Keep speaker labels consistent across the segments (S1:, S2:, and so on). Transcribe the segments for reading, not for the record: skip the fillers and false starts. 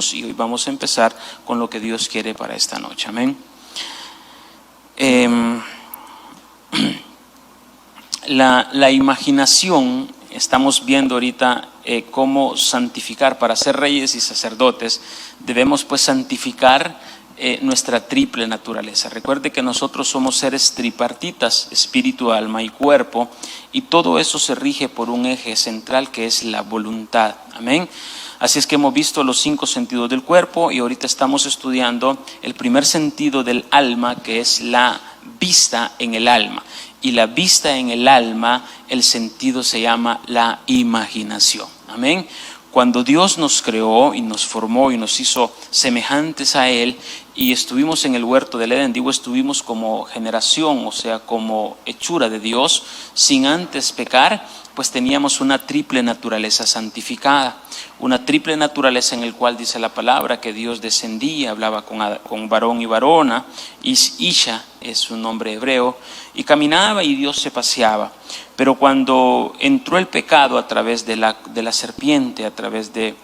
S1: Dios, y hoy vamos a empezar con lo que Dios quiere para esta noche. Amén. La imaginación, estamos viendo ahorita cómo santificar. Para ser reyes y sacerdotes debemos pues santificar nuestra triple naturaleza. Recuerde que nosotros somos seres tripartitas, espíritu, alma y cuerpo, y todo eso se rige por un eje central que es la voluntad. Amén. Así es que hemos visto los 5 sentidos del cuerpo y ahorita estamos estudiando el primer sentido del alma, que es la vista en el alma. Y la vista en el alma, el sentido se llama la imaginación. Amén. Cuando Dios nos creó y nos formó y nos hizo semejantes a Él y estuvimos en el huerto del Edén, digo estuvimos como generación, o sea, como hechura de Dios, sin antes pecar, pues teníamos una triple naturaleza santificada, una triple naturaleza en el cual dice la palabra que Dios descendía, hablaba con varón y varona, Isha es su nombre hebreo, y caminaba y Dios se paseaba. Pero cuando entró el pecado a través de la serpiente, a través de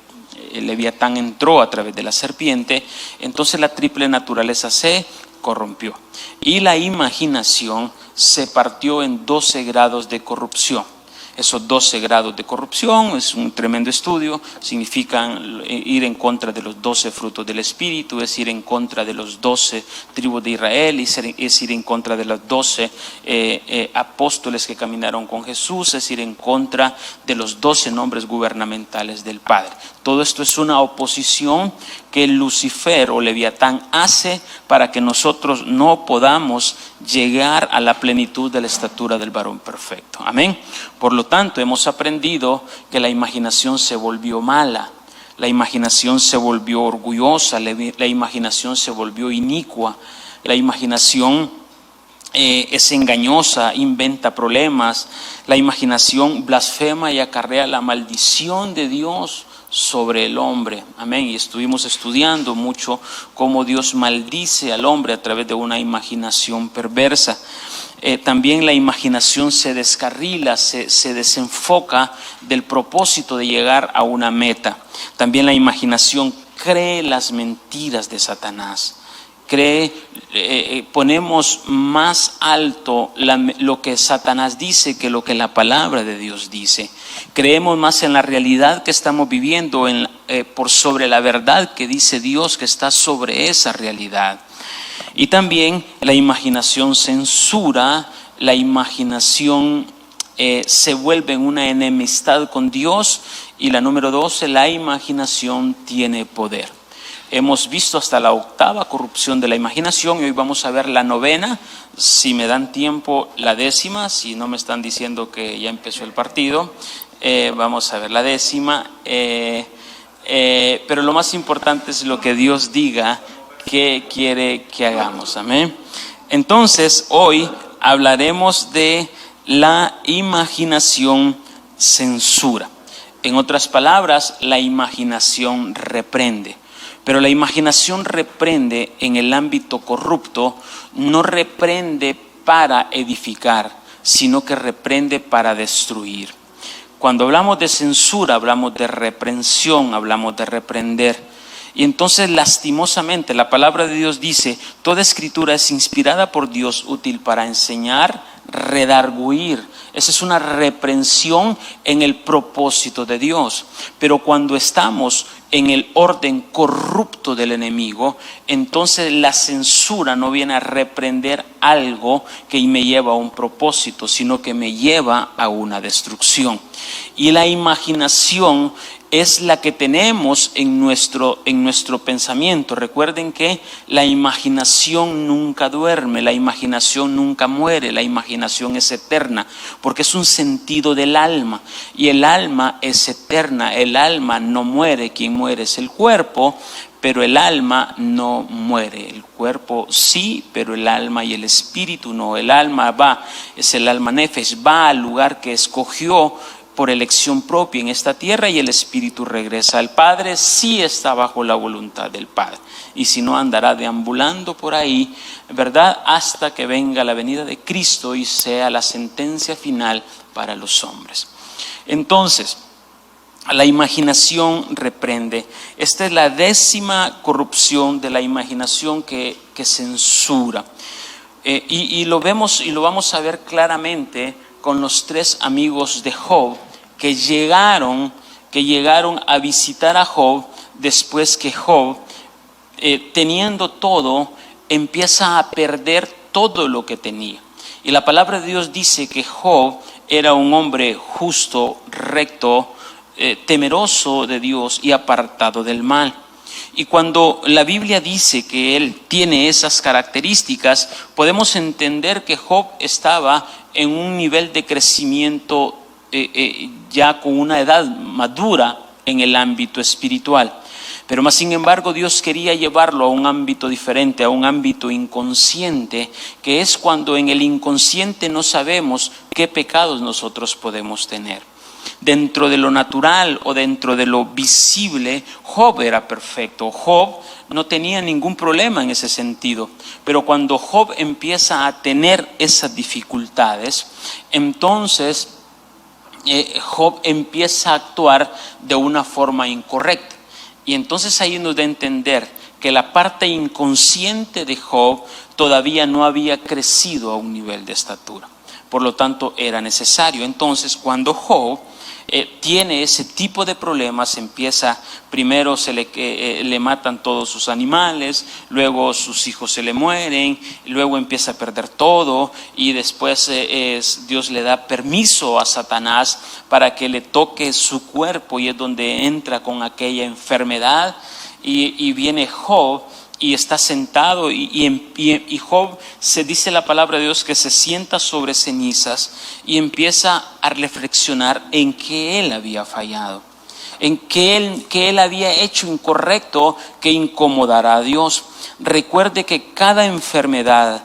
S1: el Leviatán entró a través de la serpiente, entonces la triple naturaleza se corrompió y la imaginación se partió en 12 grados de corrupción. Esos 12 grados de corrupción es un tremendo estudio, significan ir en contra de los 12 frutos del Espíritu, es ir en contra de los 12 tribus de Israel, es ir en contra de los 12 apóstoles que caminaron con Jesús, es ir en contra de los 12 nombres gubernamentales del Padre. Todo esto es una oposición que Lucifer o Leviatán hace para que nosotros no podamos llegar a la plenitud de la estatura del varón perfecto. Amén. Por lo tanto, hemos aprendido que la imaginación se volvió mala, la imaginación se volvió orgullosa, la imaginación se volvió inicua, la imaginación es engañosa, inventa problemas, la imaginación blasfema y acarrea la maldición de Dios sobre el hombre. Amén. Y estuvimos estudiando mucho cómo Dios maldice al hombre a través de una imaginación perversa. También la imaginación se descarrila, se desenfoca del propósito de llegar a una meta. También la imaginación cree las mentiras de Satanás. Ponemos más alto lo que Satanás dice que lo que la palabra de Dios dice. Creemos más en la realidad que estamos viviendo por sobre la verdad que dice Dios que está sobre esa realidad. Y también la imaginación censura, la imaginación se vuelve en una enemistad con Dios. Y la número 12, la imaginación tiene poder. Hemos visto hasta la 8ª corrupción de la imaginación y hoy vamos a ver la 9ª, si me dan tiempo la 10ª, si no me están diciendo que ya empezó el partido, vamos a ver la 10ª, pero lo más importante es lo que Dios diga que quiere que hagamos. Amén. Entonces hoy hablaremos de la imaginación censura. En otras palabras, la imaginación reprende. Pero la imaginación reprende en el ámbito corrupto, no reprende para edificar, sino que reprende para destruir. Cuando hablamos de censura, hablamos de reprensión, hablamos de reprender. Y entonces, lastimosamente, la palabra de Dios dice, toda escritura es inspirada por Dios, útil para enseñar, redarguir. Esa es una reprensión en el propósito de Dios. Pero cuando estamos en el orden corrupto del enemigo, entonces la censura no viene a reprender algo que me lleva a un propósito, sino que me lleva a una destrucción. Y la imaginación es la que tenemos en nuestro pensamiento. Recuerden que la imaginación nunca duerme, la imaginación nunca muere, la imaginación es eterna, porque es un sentido del alma, y el alma es eterna, el alma no muere, quien muere es el cuerpo, pero el alma no muere. El cuerpo sí, pero el alma y el espíritu no. El alma es el alma nefesh, va al lugar que escogió por elección propia en esta tierra, y el espíritu regresa al Padre si está bajo la voluntad del Padre, y si no andará deambulando por ahí, ¿verdad?, hasta que venga la venida de Cristo y sea la sentencia final para los hombres. Entonces, La imaginación reprende. Esta es la 10ª corrupción de la imaginación que censura. Y lo vemos y lo vamos a ver claramente con los 3 amigos de Job que llegaron a visitar a Job después que Job, teniendo todo, empieza a perder todo lo que tenía. Y la palabra de Dios dice que Job era un hombre justo, recto, temeroso de Dios y apartado del mal. Y cuando la Biblia dice que él tiene esas características, podemos entender que Job estaba en un nivel de crecimiento ya con una edad madura en el ámbito espiritual. Pero más sin embargo Dios quería llevarlo a un ámbito diferente, a un ámbito inconsciente, que es cuando en el inconsciente no sabemos qué pecados nosotros podemos tener. Dentro de lo natural o dentro de lo visible, Job era perfecto. Job no tenía ningún problema en ese sentido. Pero cuando Job empieza a tener esas dificultades, entonces Job empieza a actuar de una forma incorrecta. Y entonces ahí nos da a entender que la parte inconsciente de Job todavía no había crecido a un nivel de estatura. Por lo tanto, era necesario. Entonces, cuando Job tiene ese tipo de problemas, primero le matan todos sus animales, luego sus hijos se le mueren, luego empieza a perder todo y después Dios le da permiso a Satanás para que le toque su cuerpo y es donde entra con aquella enfermedad y viene Job y está sentado y Job, se dice la palabra de Dios que se sienta sobre cenizas y empieza a reflexionar en que él había fallado, en que él había hecho incorrecto que incomodara a Dios. Recuerde que cada enfermedad,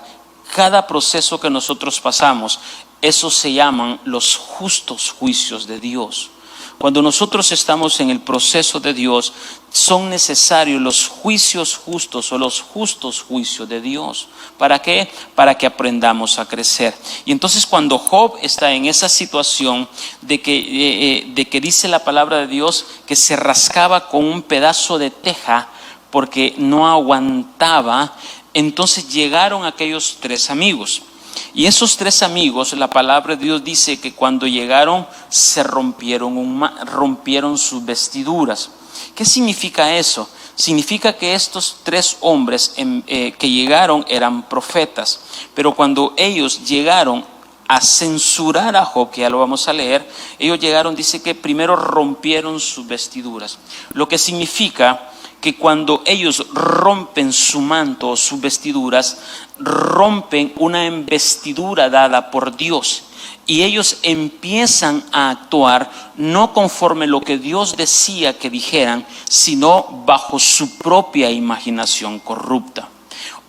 S1: cada proceso que nosotros pasamos, esos se llaman los justos juicios de Dios. Cuando nosotros estamos en el proceso de Dios, son necesarios los juicios justos o los justos juicios de Dios. ¿Para qué? Para que aprendamos a crecer. Y entonces cuando Job está en esa situación de que dice la palabra de Dios que se rascaba con un pedazo de teja porque no aguantaba, entonces llegaron aquellos 3 amigos. Y esos 3 amigos, la palabra de Dios dice que cuando llegaron se rompieron sus vestiduras. ¿Qué significa eso? Significa que estos 3 hombres que llegaron eran profetas, pero cuando ellos llegaron a censurar a Job, que ya lo vamos a leer, ellos llegaron, dice que primero rompieron sus vestiduras, lo que significa que cuando ellos rompen su manto o sus vestiduras, rompen una investidura dada por Dios y ellos empiezan a actuar no conforme lo que Dios decía que dijeran, sino bajo su propia imaginación corrupta.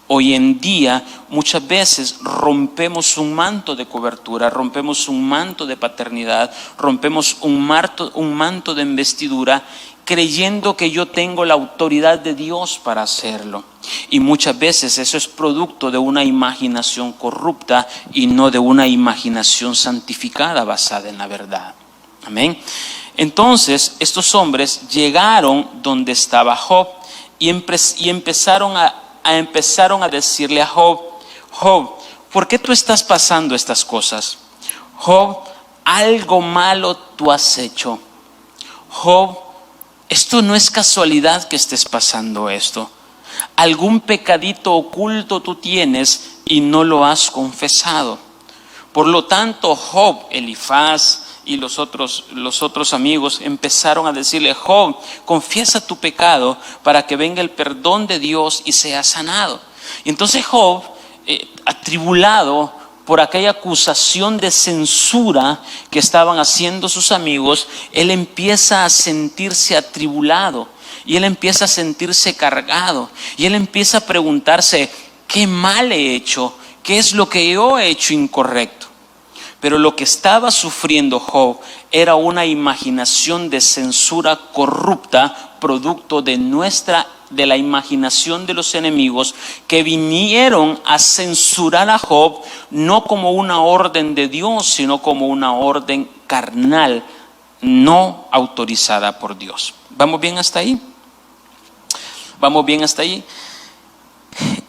S1: Hoy en día muchas veces rompemos un manto de cobertura, rompemos un manto de paternidad, rompemos un manto de investidura, creyendo que yo tengo la autoridad de Dios para hacerlo. Y muchas veces eso es producto de una imaginación corrupta y no de una imaginación santificada basada en la verdad. Amén. Entonces estos hombres llegaron donde estaba Job y empezaron a decirle a Job: Job, ¿por qué tú estás pasando estas cosas? Job, algo malo tú has hecho. Job, esto no es casualidad que estés pasando esto. Algún pecadito oculto tú tienes y no lo has confesado. Por lo tanto, Job, Elifaz y los otros amigos empezaron a decirle: Job, confiesa tu pecado para que venga el perdón de Dios y sea sanado. Y entonces Job, atribulado por aquella acusación de censura que estaban haciendo sus amigos, él empieza a sentirse atribulado y él empieza a sentirse cargado y él empieza a preguntarse: ¿qué mal he hecho? ¿Qué es lo que yo he hecho incorrecto? Pero lo que estaba sufriendo Job era una imaginación de censura corrupta, producto de la imaginación de los enemigos que vinieron a censurar a Job, no como una orden de Dios, sino como una orden carnal no autorizada por Dios. ¿Vamos bien hasta ahí? ¿Vamos bien hasta ahí?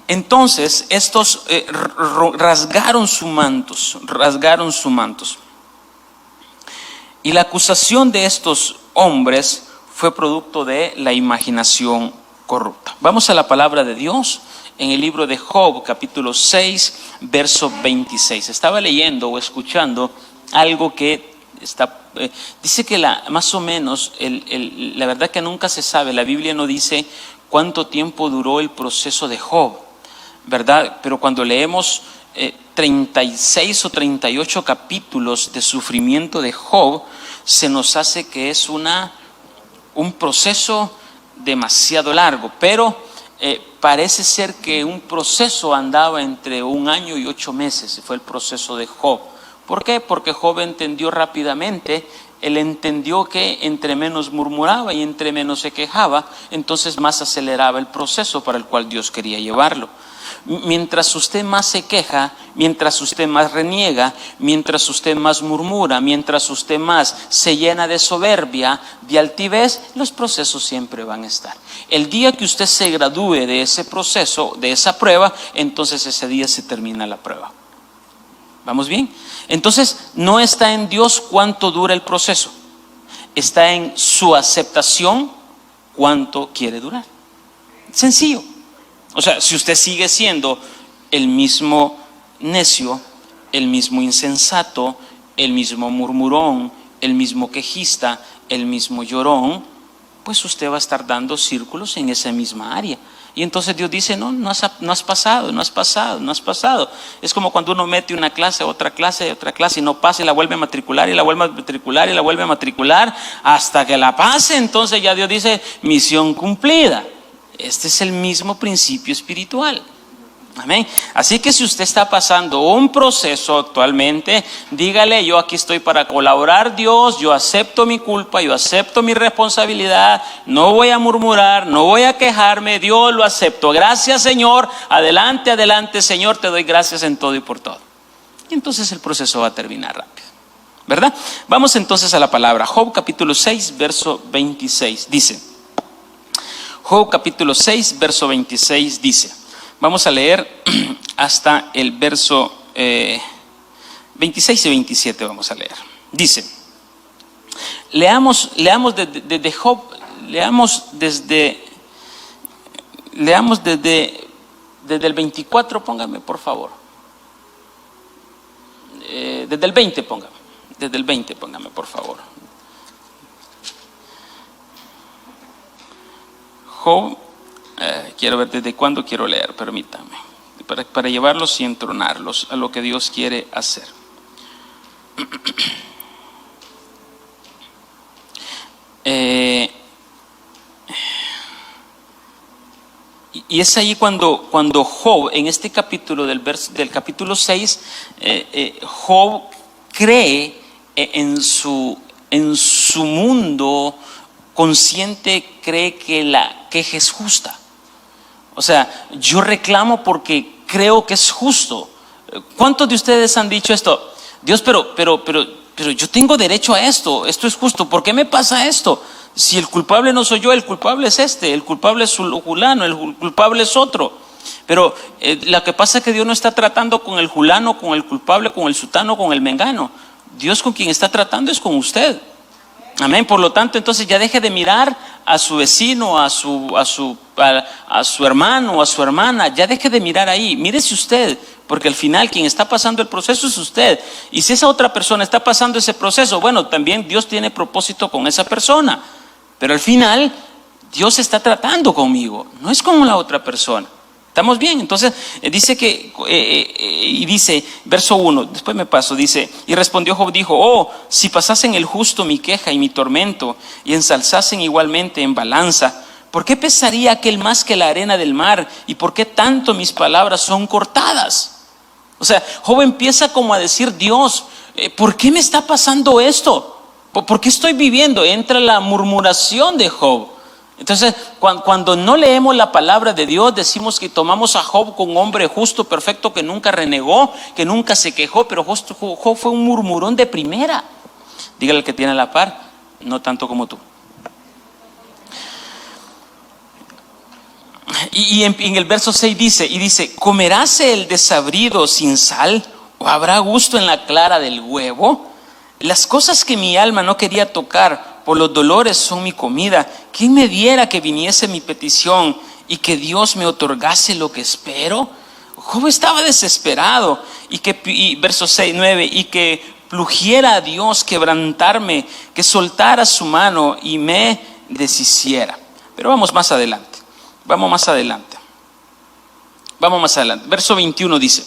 S1: Entonces, estos rasgaron sus mantos. Y la acusación de estos hombres fue producto de la imaginación corrupta. Vamos a la palabra de Dios en el libro de Job, capítulo 6, verso 26. Estaba leyendo o escuchando algo que dice que más o menos, la verdad que nunca se sabe, la Biblia no dice cuánto tiempo duró el proceso de Job, ¿verdad? Pero cuando leemos 36 o 38 capítulos de sufrimiento de Job, se nos hace que es un proceso demasiado largo, pero parece ser que un proceso andaba entre 1 año y 8 meses, fue el proceso de Job. ¿Por qué? Porque Job entendió rápidamente, él entendió que entre menos murmuraba y entre menos se quejaba, entonces más aceleraba el proceso para el cual Dios quería llevarlo. Mientras usted más se queja, mientras usted más reniega, mientras usted más murmura, mientras usted más se llena de soberbia, de altivez, los procesos siempre van a estar. El día que usted se gradúe de ese proceso, de esa prueba, entonces ese día se termina la prueba. ¿Vamos bien? Entonces no está en Dios cuánto dura el proceso, está en su aceptación cuánto quiere durar. Sencillo. O sea, si usted sigue siendo el mismo necio, el mismo insensato, el mismo murmurón, el mismo quejista, el mismo llorón, pues usted va a estar dando círculos en esa misma área. Y entonces Dios dice, no has pasado. Es como cuando uno mete una clase, otra clase y no pasa y la vuelve a matricular y la vuelve a matricular y la vuelve a matricular hasta que la pase. Entonces ya Dios dice, misión cumplida. Este es el mismo principio espiritual. Amén. Así que si usted está pasando un proceso actualmente, dígale, yo aquí estoy para colaborar, Dios, yo acepto mi culpa, yo acepto mi responsabilidad, no voy a murmurar, no voy a quejarme, Dios, lo acepto. Gracias, Señor, adelante, Señor, te doy gracias en todo y por todo. Y entonces el proceso va a terminar rápido, ¿verdad? Vamos entonces a la palabra. Job capítulo 6, verso 26, dice. Job capítulo 6, verso 26 dice. Vamos a leer hasta el verso 26 y 27 vamos a leer. Dice, leamos desde Job, leamos desde el 24, póngame por favor. Desde el 20 póngame por favor. Job, quiero ver desde cuándo quiero leer, permítame, para llevarlos y entronarlos a lo que Dios quiere hacer. Y es ahí cuando Job, en este capítulo del capítulo 6, Job cree en su mundo consciente, cree que la queja es justa. O sea, yo reclamo porque creo que es justo. ¿Cuántos de ustedes han dicho esto? Dios, pero yo tengo derecho a esto es justo, ¿por qué me pasa esto? Si el culpable no soy yo, el culpable es el culpable es fulano, el culpable es otro. Pero lo que pasa es que Dios no está tratando con el fulano, con el culpable, con el sutano, con el mengano. Dios con quien está tratando es con usted. Amén. Por lo tanto, entonces ya deje de mirar a su vecino, a su hermano, a su hermana. Ya deje de mirar ahí. Mírese usted, porque al final quien está pasando el proceso es usted. Y si esa otra persona está pasando ese proceso, bueno, también Dios tiene propósito con esa persona. Pero al final, Dios está tratando conmigo, no es con la otra persona. ¿Estamos bien? Entonces dice que, y dice, verso 1, después me paso, dice, y respondió Job, dijo, oh, si pasasen el justo mi queja y mi tormento, y ensalzasen igualmente en balanza, ¿por qué pesaría aquel más que la arena del mar? ¿Y por qué tanto mis palabras son cortadas? O sea, Job empieza como a decir, Dios, ¿por qué me está pasando esto? ¿Por qué estoy viviendo? Entra la murmuración de Job. Entonces, cuando no leemos la palabra de Dios, decimos que tomamos a Job como un hombre justo, perfecto, que nunca renegó, que nunca se quejó, pero Job fue un murmurón de primera. Dígale al que tiene a la par, no tanto como tú. Y en el verso 6 dice, ¿comeráse el desabrido sin sal? ¿O habrá gusto en la clara del huevo? Las cosas que mi alma no quería tocar, por los dolores son mi comida. ¿Quién me diera que viniese mi petición y que Dios me otorgase lo que espero? Job estaba desesperado. Y verso 6, 9, y que plugiera a Dios quebrantarme, que soltara su mano y me deshiciera. Pero vamos más adelante. Verso 21 dice,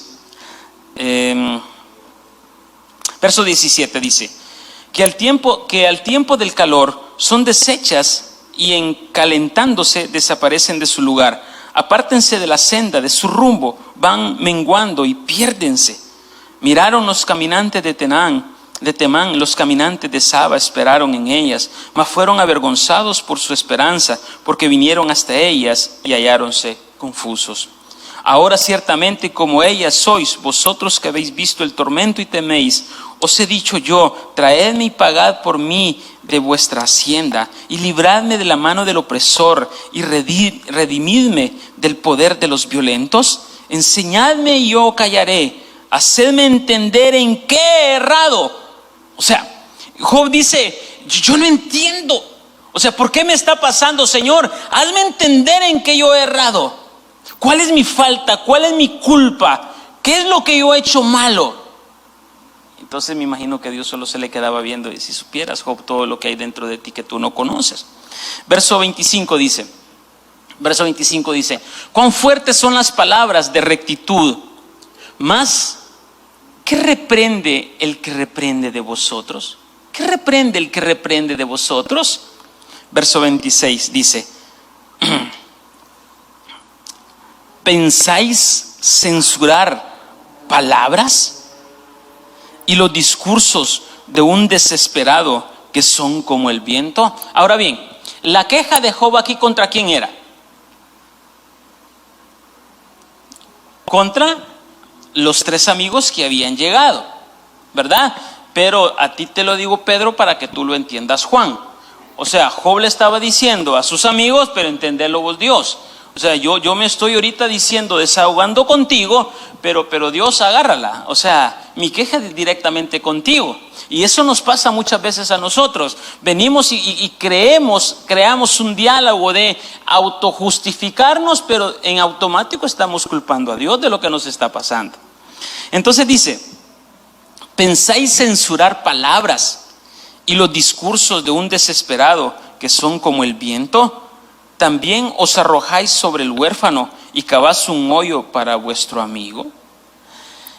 S1: verso 17 dice, que al tiempo del calor son deshechas y en calentándose desaparecen de su lugar. Apártense de la senda, de su rumbo, van menguando y piérdense. Miraron los caminantes de Temán, los caminantes de Saba esperaron en ellas, mas fueron avergonzados por su esperanza, porque vinieron hasta ellas y halláronse confusos. Ahora ciertamente como ellas sois, vosotros que habéis visto el tormento y teméis, os he dicho yo, traedme y pagad por mí de vuestra hacienda, y libradme de la mano del opresor, y redimidme del poder de los violentos. Enseñadme y yo callaré, hacedme entender en qué he errado. O sea, Job dice, yo no entiendo. O sea, ¿por qué me está pasando, Señor? Hazme entender en qué yo he errado. ¿Cuál es mi falta? ¿Cuál es mi culpa? ¿Qué es lo que yo he hecho malo? Entonces me imagino que Dios solo se le quedaba viendo y si supieras, Job, todo lo que hay dentro de ti que tú no conoces. Verso 25 dice, cuán fuertes son las palabras de rectitud, mas ¿qué reprende el que reprende de vosotros? ¿Qué reprende el que reprende de vosotros? Verso 26 dice, ¿pensáis censurar palabras y los discursos de un desesperado que son como el viento? Ahora bien, la queja de Job aquí, ¿contra quién era? Contra los 3 amigos que habían llegado, ¿verdad? Pero a ti te lo digo, Pedro, para que tú lo entiendas, Juan. O sea, Job le estaba diciendo a sus amigos, pero entendelo vos, Dios. O sea, yo me estoy ahorita diciendo, desahogando contigo, pero Dios, agárrala. O sea, mi queja es directamente contigo. Y eso nos pasa muchas veces a nosotros. Venimos y creamos un diálogo de autojustificarnos, pero en automático estamos culpando a Dios de lo que nos está pasando. Entonces dice, ¿pensáis censurar palabras y los discursos de un desesperado que son como el viento? ¿También os arrojáis sobre el huérfano y caváis un hoyo para vuestro amigo?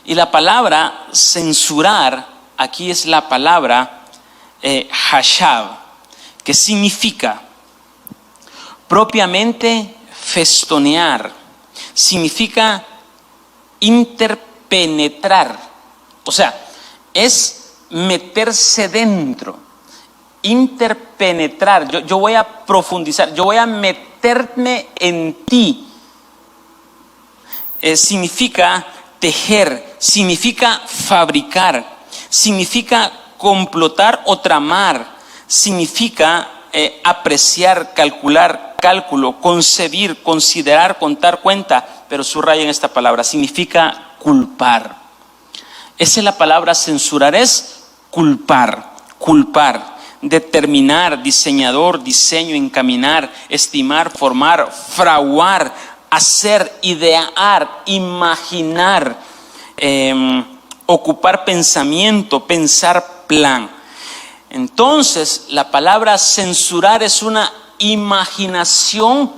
S1: Y la palabra censurar aquí es la palabra hashab, que significa propiamente festonear, significa interpenetrar, o sea, es meterse dentro. Interpenetrar, yo voy a profundizar, yo voy a meterme en ti. Significa tejer, significa fabricar, significa complotar o tramar, significa apreciar, calcular, cálculo, concebir, considerar, contar cuenta, pero subrayen esta palabra, significa culpar. Esa es la palabra censurar, es culpar. Determinar, diseñador, diseño, encaminar, estimar, formar, fraguar, hacer, idear, imaginar, ocupar pensamiento, pensar plan. Entonces, la palabra censurar es una imaginación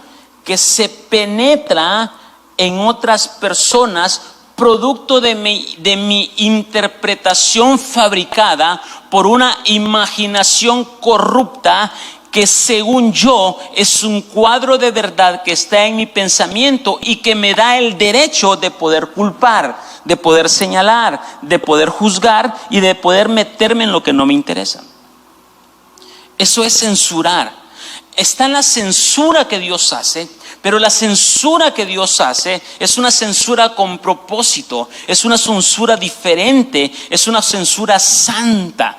S1: que se penetra en otras personas producto de mi interpretación fabricada por una imaginación corrupta que según yo es un cuadro de verdad que está en mi pensamiento y que me da el derecho de poder culpar, de poder señalar, de poder juzgar y de poder meterme en lo que no me interesa. Eso es censurar. Está en la censura que Dios hace, pero la censura que Dios hace es una censura con propósito, es una censura diferente, es una censura santa.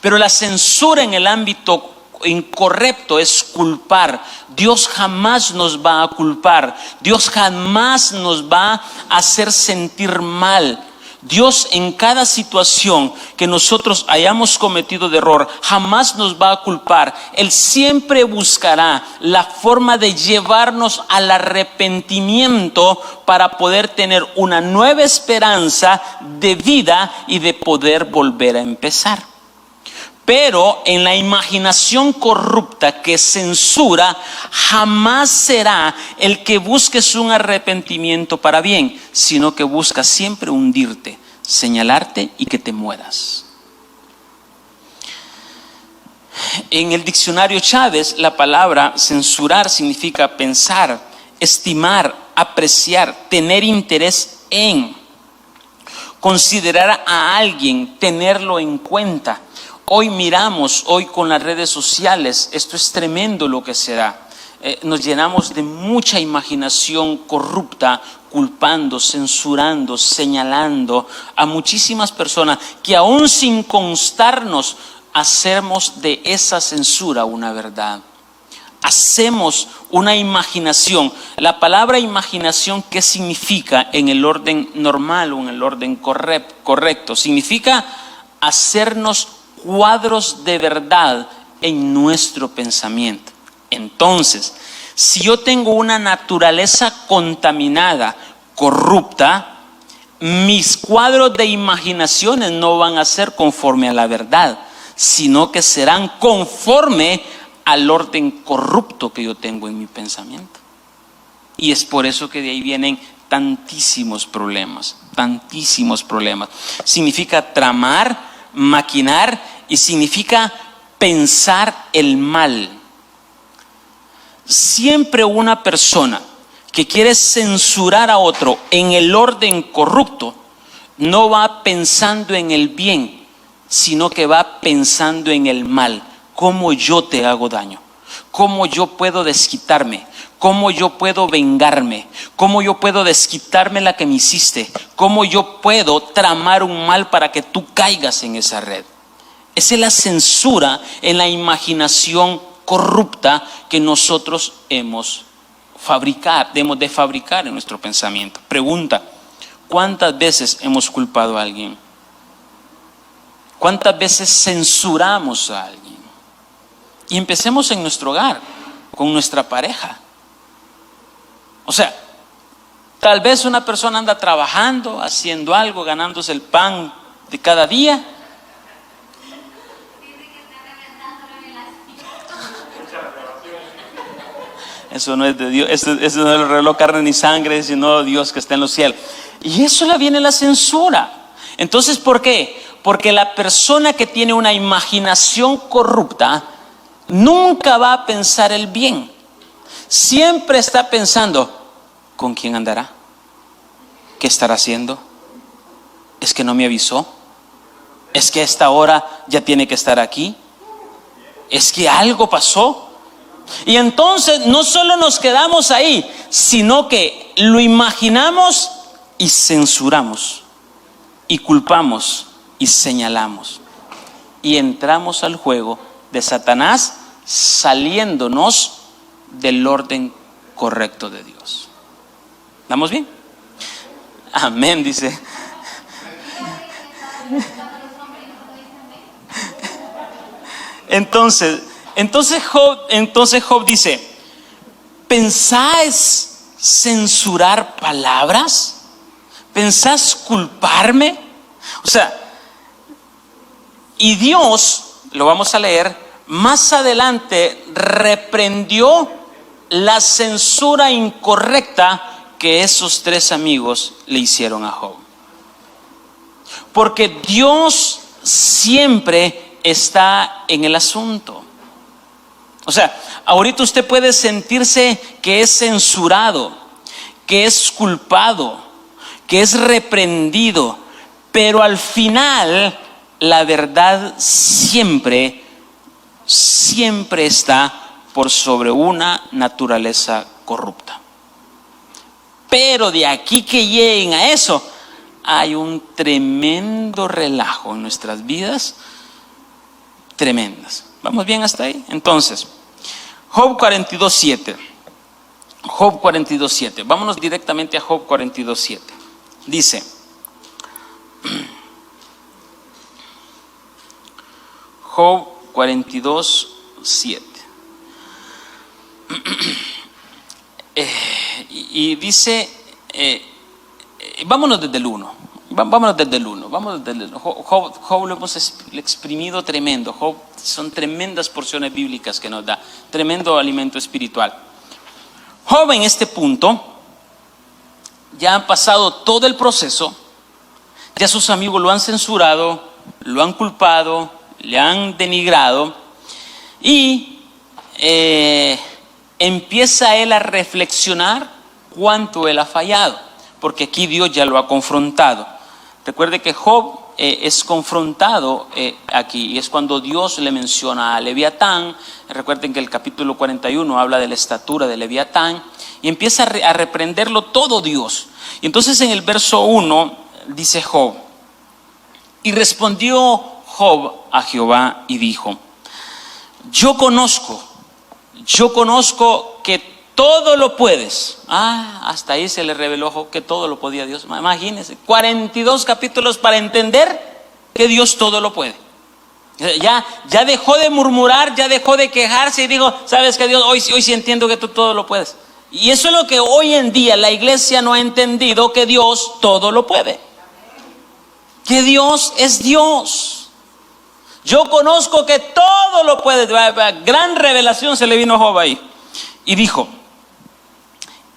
S1: Pero la censura en el ámbito incorrecto es culpar. Dios jamás nos va a culpar. Dios jamás nos va a hacer sentir mal. Dios en cada situación que nosotros hayamos cometido de error jamás nos va a culpar. Él siempre buscará la forma de llevarnos al arrepentimiento para poder tener una nueva esperanza de vida y de poder volver a empezar. Pero en la imaginación corrupta que censura, jamás será el que busques un arrepentimiento para bien, sino que busca siempre hundirte, señalarte y que te mueras. En el diccionario Chávez, la palabra censurar significa pensar, estimar, apreciar, tener interés en, considerar a alguien, tenerlo en cuenta. Hoy miramos, hoy con las redes sociales, esto es tremendo lo que se da. Nos llenamos de mucha imaginación corrupta, culpando, censurando, señalando a muchísimas personas que aún sin constarnos hacemos de esa censura una verdad. Hacemos una imaginación. La palabra imaginación, ¿qué significa en el orden normal o en el orden correcto? Significa hacernos cuadros de verdad en nuestro pensamiento. Entonces, si yo tengo una naturaleza contaminada, corrupta, mis cuadros de imaginaciones no van a ser conforme a la verdad, sino que serán conforme al orden corrupto que yo tengo en mi pensamiento. Y es por eso que de ahí vienen tantísimos problemas. Significa tramar, maquinar y significa pensar el mal. Siempre una persona que quiere censurar a otro en el orden corrupto no va pensando en el bien, sino que va pensando en el mal. ¿Cómo yo te hago daño? ¿Cómo yo puedo desquitarme? ¿Cómo yo puedo vengarme? ¿Cómo yo puedo desquitarme la que me hiciste? ¿Cómo yo puedo tramar un mal para que tú caigas en esa red? Esa es la censura en la imaginación corrupta que nosotros hemos de fabricar en nuestro pensamiento. Pregunta: ¿cuántas veces hemos culpado a alguien? ¿Cuántas veces censuramos a alguien? Y empecemos en nuestro hogar, con nuestra pareja. O sea, tal vez una persona anda trabajando, haciendo algo, ganándose el pan de cada día. Eso no es de Dios, eso no es el reloj carne ni sangre, sino Dios que está en los cielos. Y eso le viene la censura. Entonces, ¿por qué? Porque la persona que tiene una imaginación corrupta nunca va a pensar el bien. Siempre está pensando: ¿con quién andará? ¿Qué estará haciendo? ¿Es que no me avisó? ¿Es que a esta hora ya tiene que estar aquí? ¿Es que algo pasó? Y entonces no solo nos quedamos ahí, sino que lo imaginamos y censuramos, y culpamos y señalamos. Y entramos al juego de Satanás, saliéndonos del orden correcto de Dios. ¿Estamos bien? Amén, dice. Entonces Job dice: ¿pensáis censurar palabras? ¿Pensás culparme? O sea, y Dios, lo vamos a leer, más adelante reprendió la censura incorrecta que esos tres amigos le hicieron a Job. Porque Dios siempre está en el asunto. O sea, ahorita usted puede sentirse que es censurado, que es culpado, que es reprendido, pero al final la verdad siempre está por sobre una naturaleza corrupta. Pero de aquí que lleguen a eso, hay un tremendo relajo en nuestras vidas, tremendas. ¿Vamos bien hasta ahí? Entonces, Job 42:7. Job 42:7. Vámonos directamente a Job 42:7. Dice, Job 42:7. Y dice, vámonos desde el 1. Vámonos desde el 1. Job lo hemos exprimido tremendo. Job son tremendas porciones bíblicas que nos da. Tremendo alimento espiritual. Job en este punto ya han pasado todo el proceso. Ya sus amigos lo han censurado, lo han culpado, le han denigrado. Y empieza él a reflexionar cuánto él ha fallado. Porque aquí Dios ya lo ha confrontado. Recuerde que Job es confrontado aquí, y es cuando Dios le menciona a Leviatán. Recuerden que el capítulo 41 habla de la estatura de Leviatán, y empieza a reprenderlo todo Dios. Y entonces en el verso 1 dice Job: y respondió Job a Jehová y dijo: yo conozco que todo lo puedes. Hasta ahí se le reveló que todo lo podía Dios. Imagínense, 42 capítulos para entender que Dios todo lo puede. Ya dejó de murmurar, ya dejó de quejarse y dijo: sabes que Dios, hoy sí entiendo que tú todo lo puedes. Y eso es lo que hoy en día la iglesia no ha entendido, que Dios todo lo puede. Que Dios es Dios. Yo conozco que todo lo puede. Gran revelación se le vino a Job ahí. Y dijo: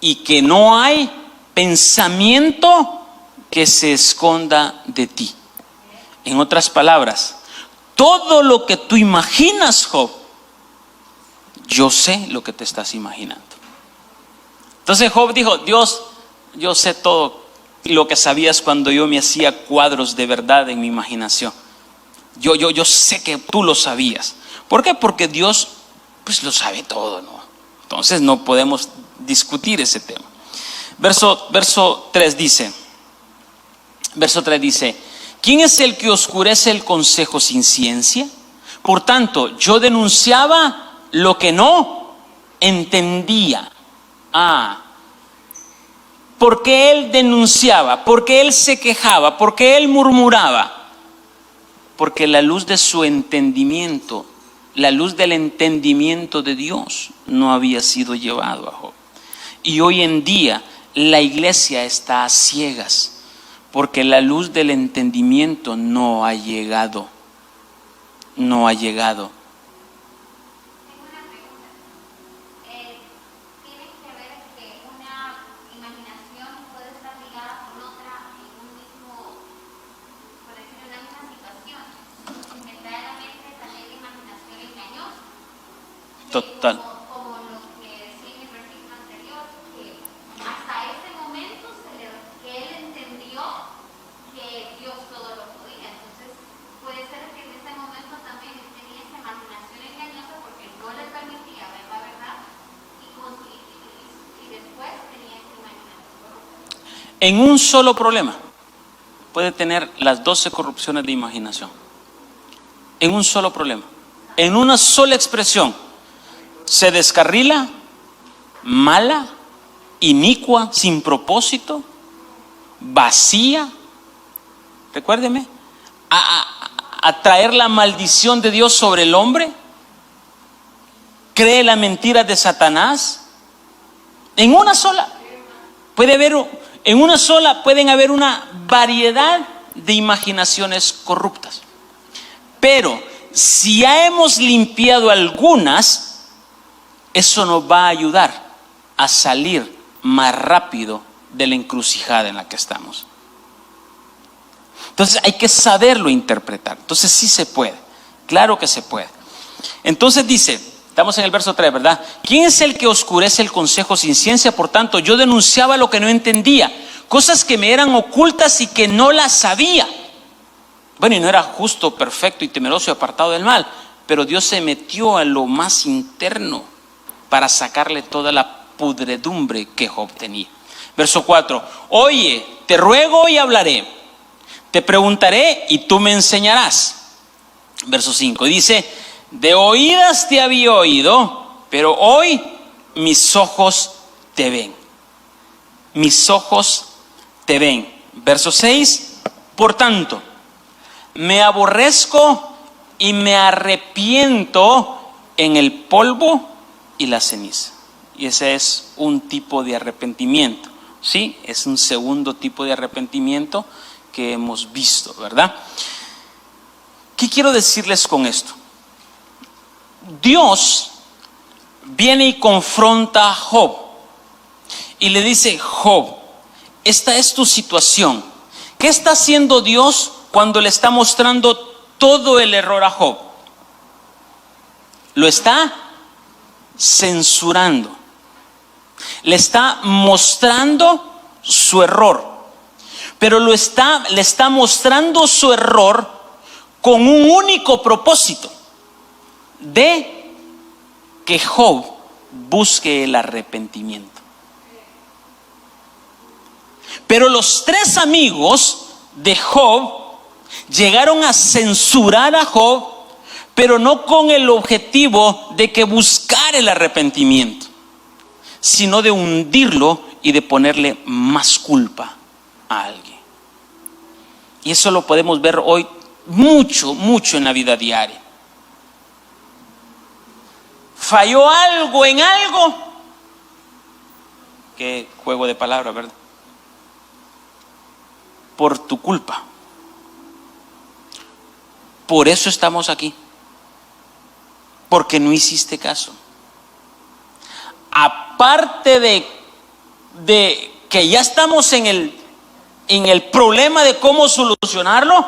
S1: y que no hay pensamiento que se esconda de ti. En otras palabras, todo lo que tú imaginas, Job, yo sé lo que te estás imaginando. Entonces Job dijo: Dios, yo sé todo lo que sabías cuando yo me hacía cuadros de verdad en mi imaginación. Yo sé que tú lo sabías. ¿Por qué? Porque Dios pues lo sabe todo, ¿no? Entonces no podemos discutir ese tema. Verso 3 dice: ¿quién es el que oscurece el consejo sin ciencia? Por tanto, yo denunciaba lo que no entendía. ¿Por qué él denunciaba? ¿Por qué él se quejaba? ¿Por qué él murmuraba? Porque la luz de su entendimiento, la luz del entendimiento de Dios no había sido llevado a Job. Y hoy en día la iglesia está a ciegas porque la luz del entendimiento no ha llegado. No ha llegado. Total.
S2: Como lo que decía en el versículo anterior, que hasta ese momento que él entendió que Dios todo lo podía. Entonces puede ser que en ese momento también él tenía esa imaginación engañosa porque no le permitía ver la verdad, y después tenía esa imaginación.
S1: En un solo problema puede tener las 12 corrupciones de imaginación. En un solo problema, en una sola expresión. Se descarrila, mala, inicua, sin propósito, vacía. Recuérdeme, a traer la maldición de Dios sobre el hombre. Cree la mentira de Satanás. En una sola pueden haber una variedad de imaginaciones corruptas. Pero si ya hemos limpiado algunas, eso nos va a ayudar a salir más rápido de la encrucijada en la que estamos. Entonces hay que saberlo interpretar. Entonces sí se puede, claro que se puede. Entonces dice, estamos en el verso 3, ¿verdad? ¿Quién es el que oscurece el consejo sin ciencia? Por tanto, yo denunciaba lo que no entendía, cosas que me eran ocultas y que no las sabía. Bueno, y no era justo, perfecto y temeroso y apartado del mal, pero Dios se metió a lo más interno para sacarle toda la pudredumbre que Job tenía. Verso 4, oye, te ruego y hablaré, te preguntaré y tú me enseñarás. Verso 5, dice, de oídas te había oído, pero hoy mis ojos te ven. Mis ojos te ven. Verso 6, por tanto, me aborrezco y me arrepiento en el polvo y la ceniza. Y ese es un tipo de arrepentimiento, ¿sí? Es un segundo tipo de arrepentimiento que hemos visto, ¿verdad? ¿Qué quiero decirles con esto? Dios viene y confronta a Job y le dice: Job, esta es tu situación. ¿Qué está haciendo Dios cuando le está mostrando todo el error a Job? Lo está censurando. Le está mostrando su error. Pero le está mostrando su error con un único propósito: de que Job busque el arrepentimiento. Pero los 3 amigos de Job llegaron a censurar a Job, pero no con el objetivo de que buscara el arrepentimiento, sino de hundirlo y de ponerle más culpa a alguien. Y eso lo podemos ver hoy mucho en la vida diaria. Falló algo en algo. Qué juego de palabras, ¿verdad? Por tu culpa. Por eso estamos aquí. Porque no hiciste caso. Aparte de que ya estamos en el problema de cómo solucionarlo,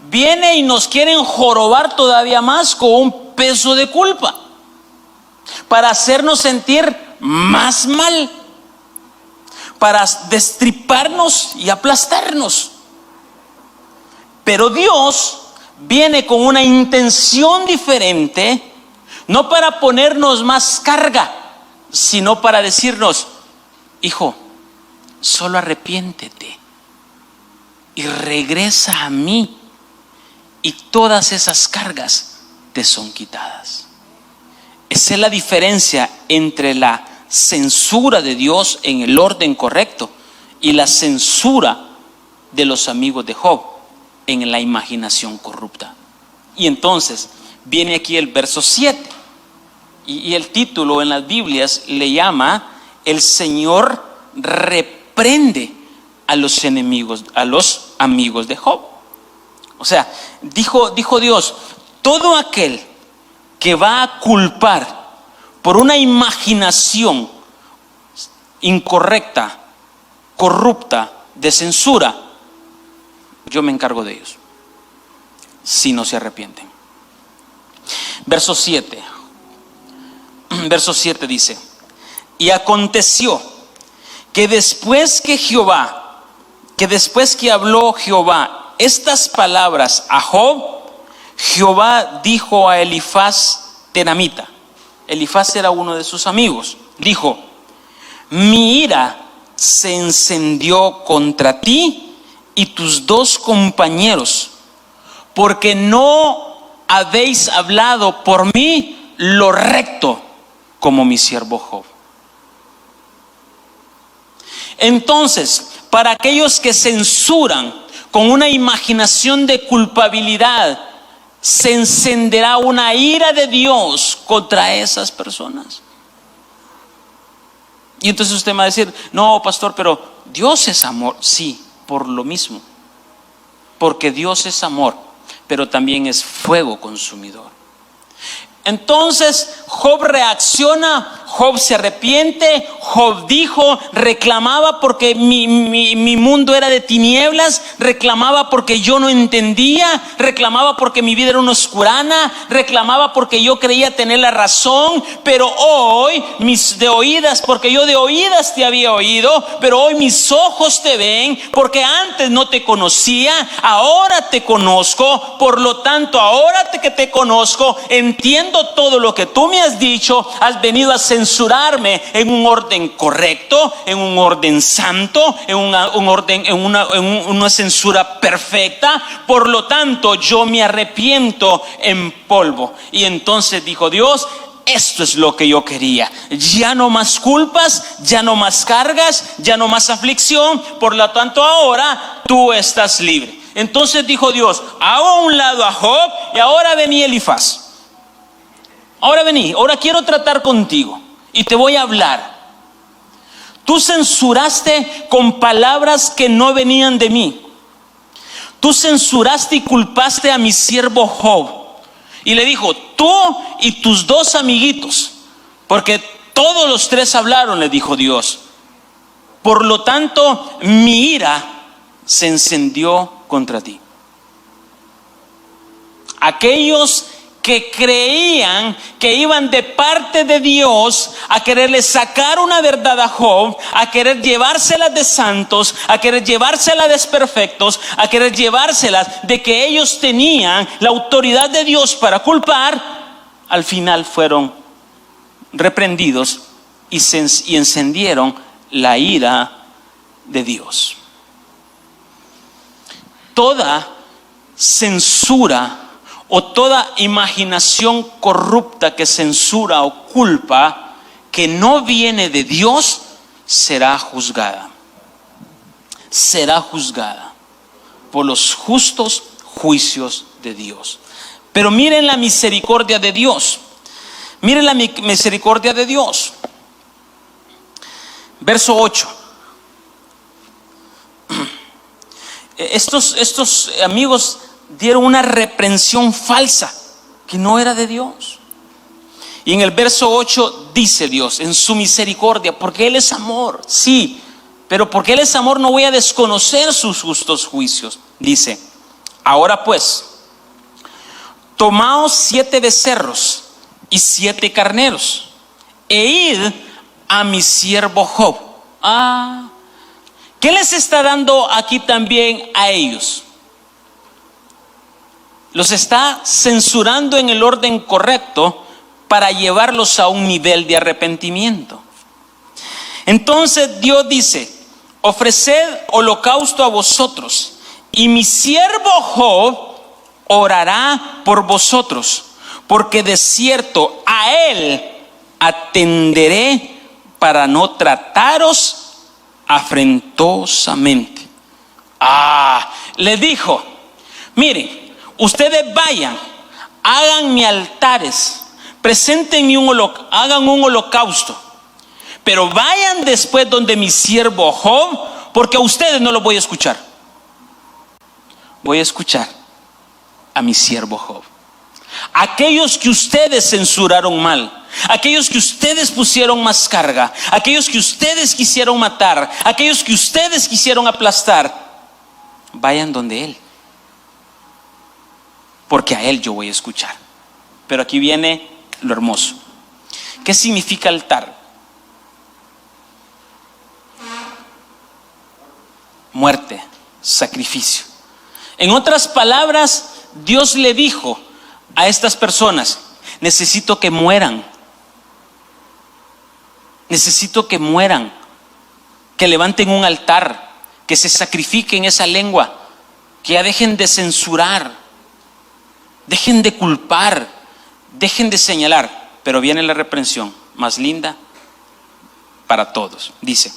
S1: viene y nos quieren jorobar todavía más con un peso de culpa, para hacernos sentir más mal, para destriparnos y aplastarnos. Pero Dios viene con una intención diferente, no para ponernos más carga, sino para decirnos: hijo, solo arrepiéntete y regresa a mí, y todas esas cargas te son quitadas. Esa es la diferencia entre la censura de Dios en el orden correcto y la censura de los amigos de Job en la imaginación corrupta. Y entonces viene aquí el verso 7, y el título en las Biblias le llama: el Señor reprende a los enemigos, a los amigos de Job. O sea, dijo Dios: todo aquel que va a culpar por una imaginación incorrecta, corrupta, de censura, yo me encargo de ellos, si no se arrepienten. Verso 7 dice: y aconteció que después que habló Jehová estas palabras a Job, Jehová dijo a Elifaz Tenamita. Elifaz era uno de sus amigos. Dijo: mi ira se encendió contra ti y tus 2 compañeros, porque no habéis hablado por mí lo recto, como mi siervo Job. Entonces, para aquellos que censuran con una imaginación de culpabilidad, se encenderá una ira de Dios contra esas personas. Y entonces usted me va a decir: no, pastor, pero Dios es amor. Sí, por lo mismo, porque Dios es amor, pero también es fuego consumidor. Entonces Job reacciona, Job se arrepiente, Job dijo, reclamaba porque mi mundo era de tinieblas, reclamaba porque yo no entendía, reclamaba porque mi vida era una oscurana, reclamaba porque yo creía tener la razón. Pero hoy, de oídas, porque yo de oídas te había oído, pero hoy mis ojos te ven, porque antes no te conocía, ahora te conozco. Por lo tanto, ahora que te conozco, entiendo todo lo que tú me has dicho. Has venido a censurarme en un orden correcto, en un orden santo, en una censura perfecta. Por lo tanto, yo me arrepiento en polvo. Y entonces dijo Dios: esto es lo que yo quería. Ya no más culpas, ya no más cargas, ya no más aflicción. Por lo tanto, ahora tú estás libre. Entonces dijo Dios: hago a un lado a Job, y ahora vení, Elifaz. Ahora vení, ahora quiero tratar contigo y te voy a hablar. Tú censuraste con palabras que no venían de mí. Tú censuraste y culpaste a mi siervo Job. Y le dijo: tú y tus 2 amiguitos, porque todos los 3 hablaron, le dijo Dios. Por lo tanto, mi ira se encendió contra ti. Aquellos que creían que iban de parte de Dios a quererle sacar una verdad a Job, a querer llevárselas de santos, a querer llevárselas de desperfectos, a querer llevárselas de que ellos tenían la autoridad de Dios para culpar, al final fueron reprendidos y encendieron la ira de Dios. Toda censura o toda imaginación corrupta que censura o culpa que no viene de Dios será juzgada. Será juzgada por los justos juicios de Dios. Pero miren la misericordia de Dios. Miren la misericordia de Dios. Verso 8. Estos amigos dieron una reprensión falsa que no era de Dios. Y en el verso 8 dice Dios en su misericordia, porque Él es amor, sí, pero porque Él es amor no voy a desconocer sus justos juicios. Dice: ahora pues, tomaos 7 becerros y 7 carneros e id a mi siervo Job. ¿Qué les está dando aquí también a ellos? Los está censurando en el orden correcto para llevarlos a un nivel de arrepentimiento. Entonces Dios dice: ofreced holocausto a vosotros, y mi siervo Job orará por vosotros, porque de cierto a él atenderé para no trataros afrentosamente. Le dijo: miren, ustedes vayan, háganme altares, preséntenme hagan un holocausto, pero vayan después donde mi siervo Job, porque a ustedes no los voy a escuchar. Voy a escuchar a mi siervo Job. Aquellos que ustedes censuraron mal, aquellos que ustedes pusieron más carga, aquellos que ustedes quisieron matar, aquellos que ustedes quisieron aplastar, vayan donde él, porque a él yo voy a escuchar. Pero aquí viene lo hermoso. ¿Qué significa altar? Muerte, sacrificio. En otras palabras, Dios le dijo a estas personas: necesito que mueran. Necesito que mueran, que levanten un altar, que se sacrifiquen esa lengua, que ya dejen de censurar, dejen de culpar, dejen de señalar. Pero viene la reprensión más linda para todos. Dice: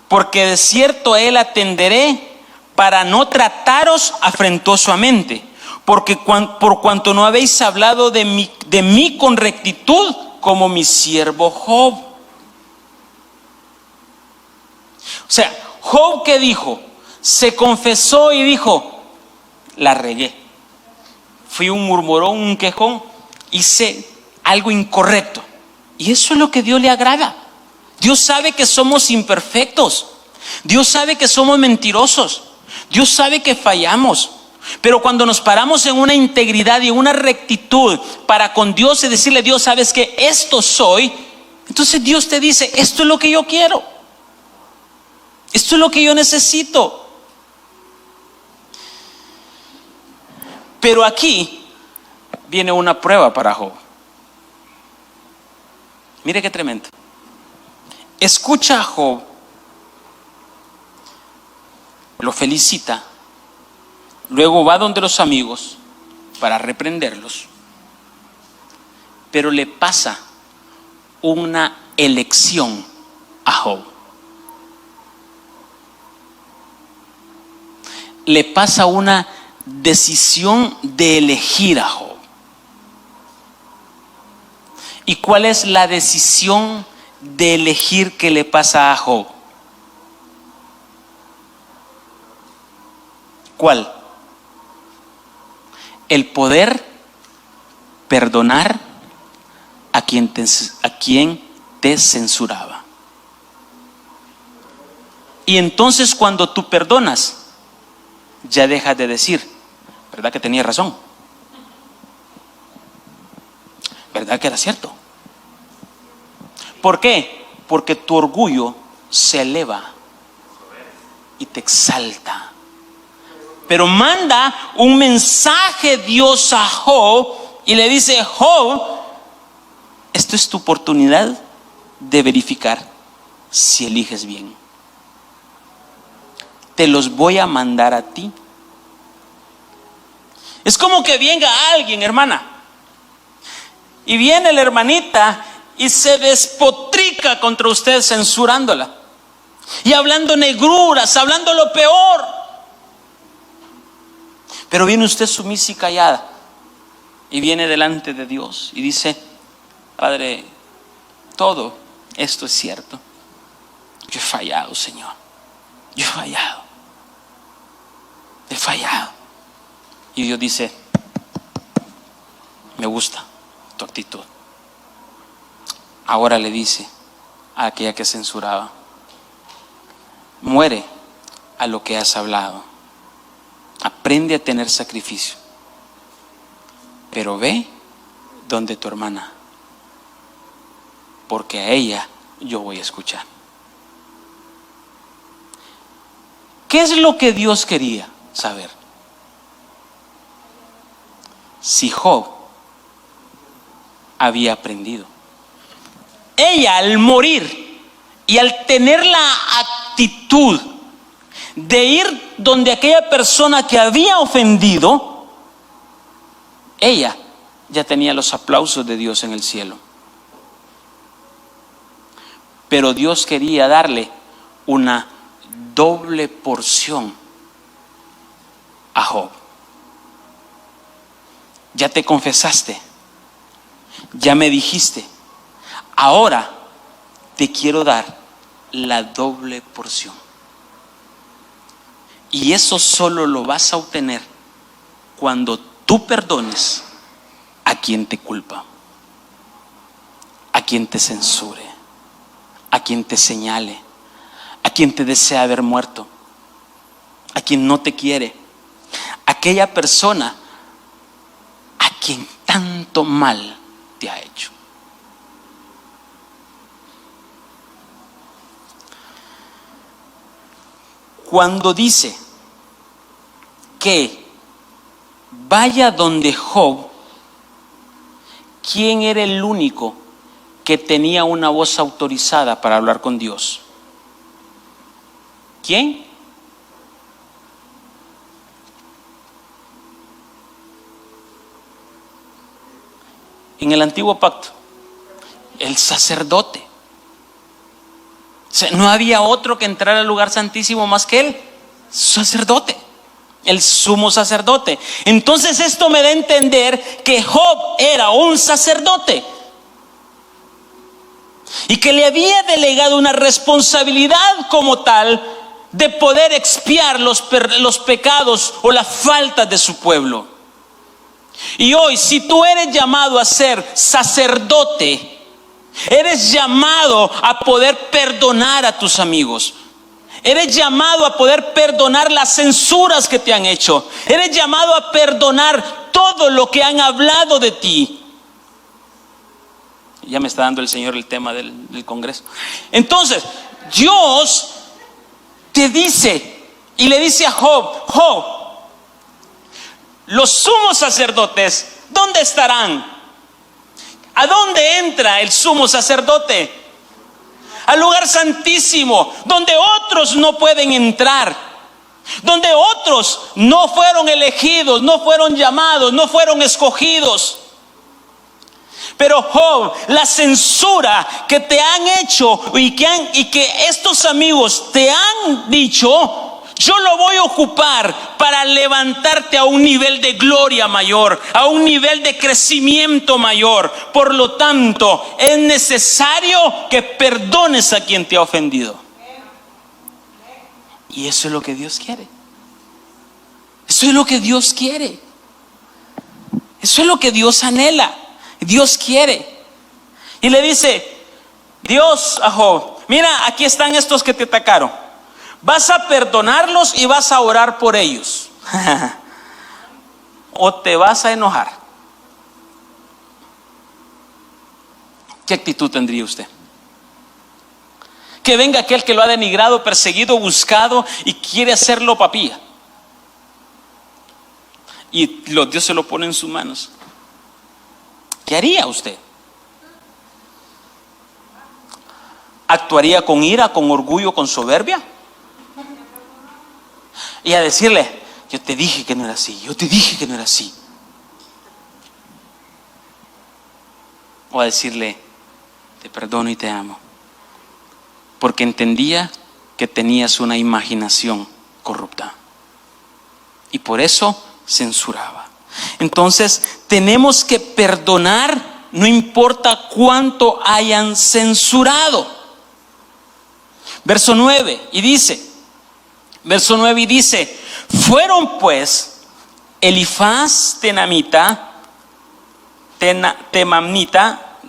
S1: porque de cierto a él atenderé para no trataros afrentosamente, porque por cuanto no habéis hablado de mí con rectitud, como mi siervo Job. O sea, Job, ¿qué dijo? Se confesó y dijo: la regué, fui un murmurón, un quejón, hice algo incorrecto. Y eso es lo que Dios le agrada. Dios sabe que somos imperfectos, Dios sabe que somos mentirosos, Dios sabe que fallamos. Pero cuando nos paramos en una integridad y una rectitud para con Dios y decirle: Dios, sabes que esto soy, entonces Dios te dice: esto es lo que yo quiero, esto es lo que yo necesito. Pero aquí viene una prueba para Job. Mire qué tremendo. Escucha a Job, lo felicita, luego va donde los amigos para reprenderlos, pero le pasa una elección a Job. Le pasa una decisión de elegir a Job. ¿Y cuál es la decisión de elegir que le pasa a Job? ¿Cuál? El poder perdonar a quien te censuraba. Y entonces cuando tú perdonas, ya dejas de decir, ¿verdad que tenía razón? ¿Verdad que era cierto? ¿Por qué? Porque tu orgullo se eleva y te exalta. Pero manda un mensaje Dios a Job y le dice: Job, esto es tu oportunidad de verificar si eliges bien. Te los voy a mandar a ti. Es como que venga alguien, hermana, y viene la hermanita y se despotrica contra usted, censurándola y hablando negruras, hablando lo peor. Pero viene usted sumisa y callada y viene delante de Dios y dice: Padre, todo esto es cierto. Yo he fallado, Señor. Yo he fallado. He fallado. Y Dios dice: me gusta tu actitud. Ahora le dice a aquella que censuraba: muere a lo que has hablado. Aprende a tener sacrificio. Pero ve donde tu hermana, porque a ella yo voy a escuchar. ¿Qué es lo que Dios quería saber? Si Job había aprendido. Ella, al morir y al tener la actitud de ir donde aquella persona que había ofendido, ella ya tenía los aplausos de Dios en el cielo. Pero Dios quería darle una doble porción a Job. Ya te confesaste, ya me dijiste, ahora te quiero dar la doble porción. Y eso solo lo vas a obtener cuando tú perdones a quien te culpa, a quien te censure, a quien te señale, a quien te desea ver muerto, a quien no te quiere, aquella persona a quien tanto mal te ha hecho. Cuando dice que vaya donde Job, ¿quién era el único que tenía una voz autorizada para hablar con Dios? ¿Quién? En el antiguo pacto, el sacerdote. O sea, no había otro que entrara al lugar santísimo más que él, sacerdote, el sumo sacerdote. Entonces esto me da a entender que Job era un sacerdote y que le había delegado una responsabilidad como tal de poder expiar los pecados o las faltas de su pueblo. Y hoy, si tú eres llamado a ser sacerdote, eres llamado a poder perdonar a tus amigos. Eres llamado a poder perdonar las censuras que te han hecho. Eres llamado a perdonar todo lo que han hablado de ti. Ya me está dando el Señor el tema del Congreso. Entonces, Dios te dice y le dice a Job: Job, los sumos sacerdotes, ¿dónde estarán? ¿A dónde entra el sumo sacerdote? Al lugar santísimo, donde otros no pueden entrar, donde otros no fueron elegidos, no fueron llamados, no fueron escogidos. Pero Job, la censura que te han hecho y que estos amigos te han dicho, yo lo voy a ocupar para levantarte a un nivel de gloria mayor, a un nivel de crecimiento mayor. Por lo tanto, es necesario que perdones a quien te ha ofendido. Y eso es lo que Dios quiere. Eso es lo que Dios quiere. Eso es lo que Dios anhela. Dios quiere. Y le dice Dios a Job: mira, aquí están estos que te atacaron. Vas a perdonarlos y vas a orar por ellos. O te vas a enojar. ¿Qué actitud tendría usted? Que venga aquel que lo ha denigrado, perseguido, buscado y quiere hacerlo papilla. Y Dios se lo pone en sus manos. ¿Qué haría usted? ¿Actuaría con ira, con orgullo, con soberbia? Y a decirle: yo te dije que no era así, yo te dije que no era así. O a decirle: te perdono y te amo, porque entendía que tenías una imaginación corrupta y por eso censuraba. Entonces tenemos que perdonar, no importa cuánto hayan censurado. Verso 9 y dice: fueron pues Elifaz Temamnita,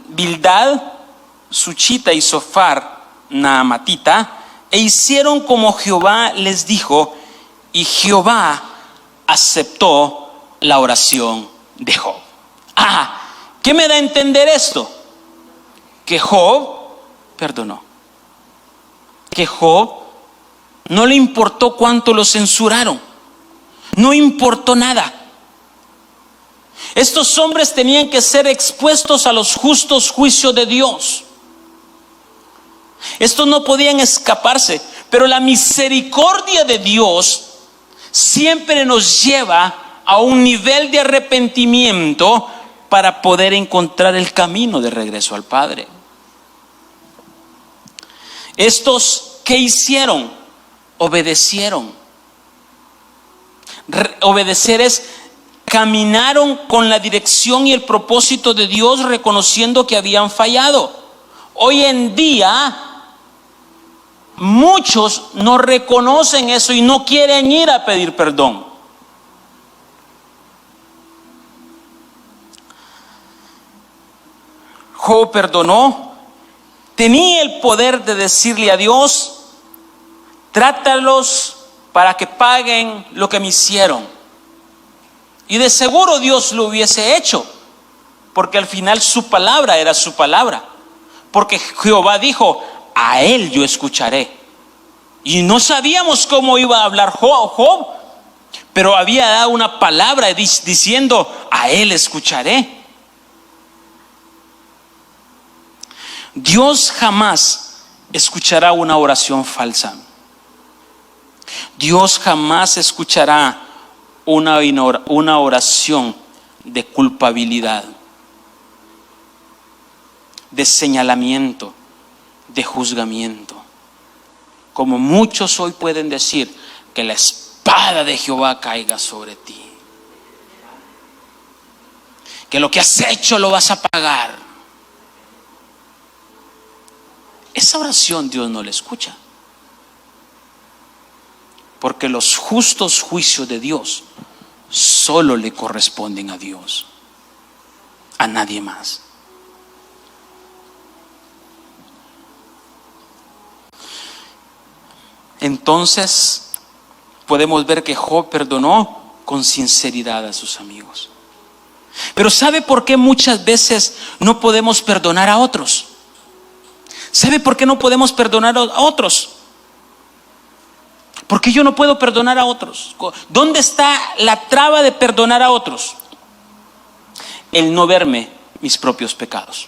S1: Bildad Suchita y Sofar Naamatita, e hicieron como Jehová les dijo, y Jehová aceptó la oración de Job. ¿Qué me da a entender esto? Que Job perdonó. Que Job no le importó cuánto lo censuraron. No importó nada. Estos hombres tenían que ser expuestos a los justos juicios de Dios. Estos no podían escaparse. Pero la misericordia de Dios siempre nos lleva a un nivel de arrepentimiento para poder encontrar el camino de regreso al Padre. Estos, ¿qué hicieron? Obedecieron. Obedecer es: caminaron con la dirección y el propósito de Dios, reconociendo que habían fallado. Hoy en día muchos no reconocen eso y no quieren ir a pedir perdón. Job perdonó, tenía el poder de decirle a Dios: trátalos para que paguen lo que me hicieron. Y de seguro Dios lo hubiese hecho, porque al final su palabra era su palabra. Porque Jehová dijo: a él yo escucharé. Y no sabíamos cómo iba a hablar Job, pero había dado una palabra diciendo: a él escucharé. Dios jamás escuchará una oración falsa. Dios jamás escuchará una oración de culpabilidad, de señalamiento, de juzgamiento. Como muchos hoy pueden decir: que la espada de Jehová caiga sobre ti, que lo que has hecho lo vas a pagar. Esa oración Dios no la escucha, porque los justos juicios de Dios solo le corresponden a Dios, a nadie más. Entonces podemos ver que Job perdonó con sinceridad a sus amigos. Pero ¿sabe por qué muchas veces no podemos perdonar a otros? ¿Sabe por qué no podemos perdonar a otros? ¿Por qué yo no puedo perdonar a otros? ¿Dónde está la traba de perdonar a otros? El no verme mis propios pecados.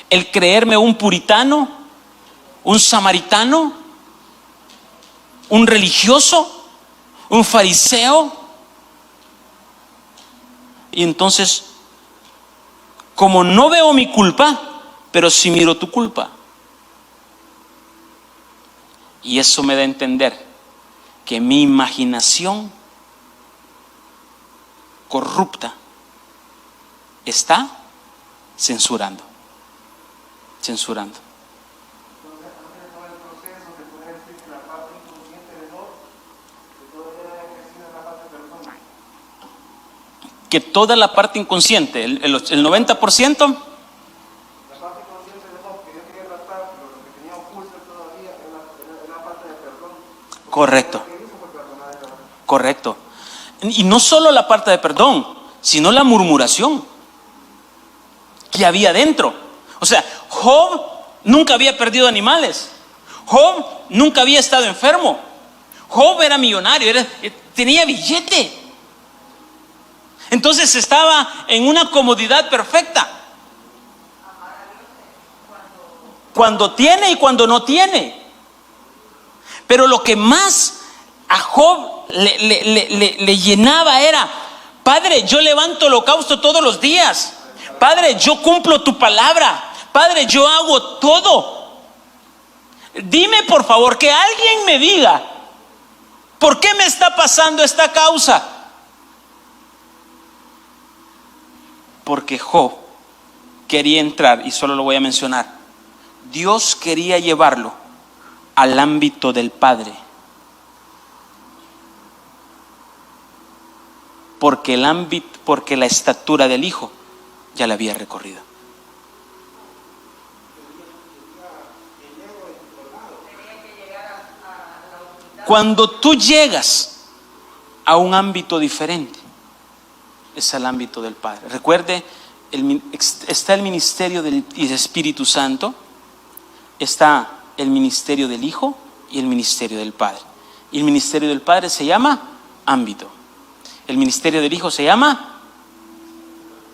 S1: El creerme un puritano, un samaritano, un religioso, un fariseo. Y entonces, como no veo mi culpa, pero sí miro tu culpa. Y eso me da a entender que mi imaginación corrupta está censurando.
S3: Entonces, antes de todo el proceso, se puede decir que la parte inconsciente de Job, que todavía ejercida la parte de perdón.
S1: Que toda la parte inconsciente, el 90%,
S3: La parte consciente de Job, que yo quería tratar, pero lo que tenía oculto todavía es la parte de perdón.
S1: correcto,
S3: Lo que hizo fue perdonar a Job.
S1: correcto. Y no solo la parte de perdón, sino la murmuración que había dentro. O sea, Job nunca había perdido animales. Job nunca había estado enfermo. Job era millonario, tenía billete. Entonces estaba en una comodidad perfecta. Cuando tiene y cuando no tiene. Pero lo que más a Job le llenaba era: Padre, yo levanto holocausto todos los días. Padre, yo cumplo tu palabra. Padre, yo hago todo. Dime por favor, que alguien me diga, ¿por qué me está pasando esta causa? Porque Job quería entrar, y solo lo voy a mencionar. Dios quería llevarlo al ámbito del Padre. Porque la estatura del Hijo ya la había recorrido. Cuando tú llegas a un ámbito diferente, es al ámbito del Padre. Recuerde, está el ministerio del Espíritu Santo, está el ministerio del Hijo y el ministerio del Padre. Y el ministerio del Padre se llama ámbito. El ministerio del Hijo se llama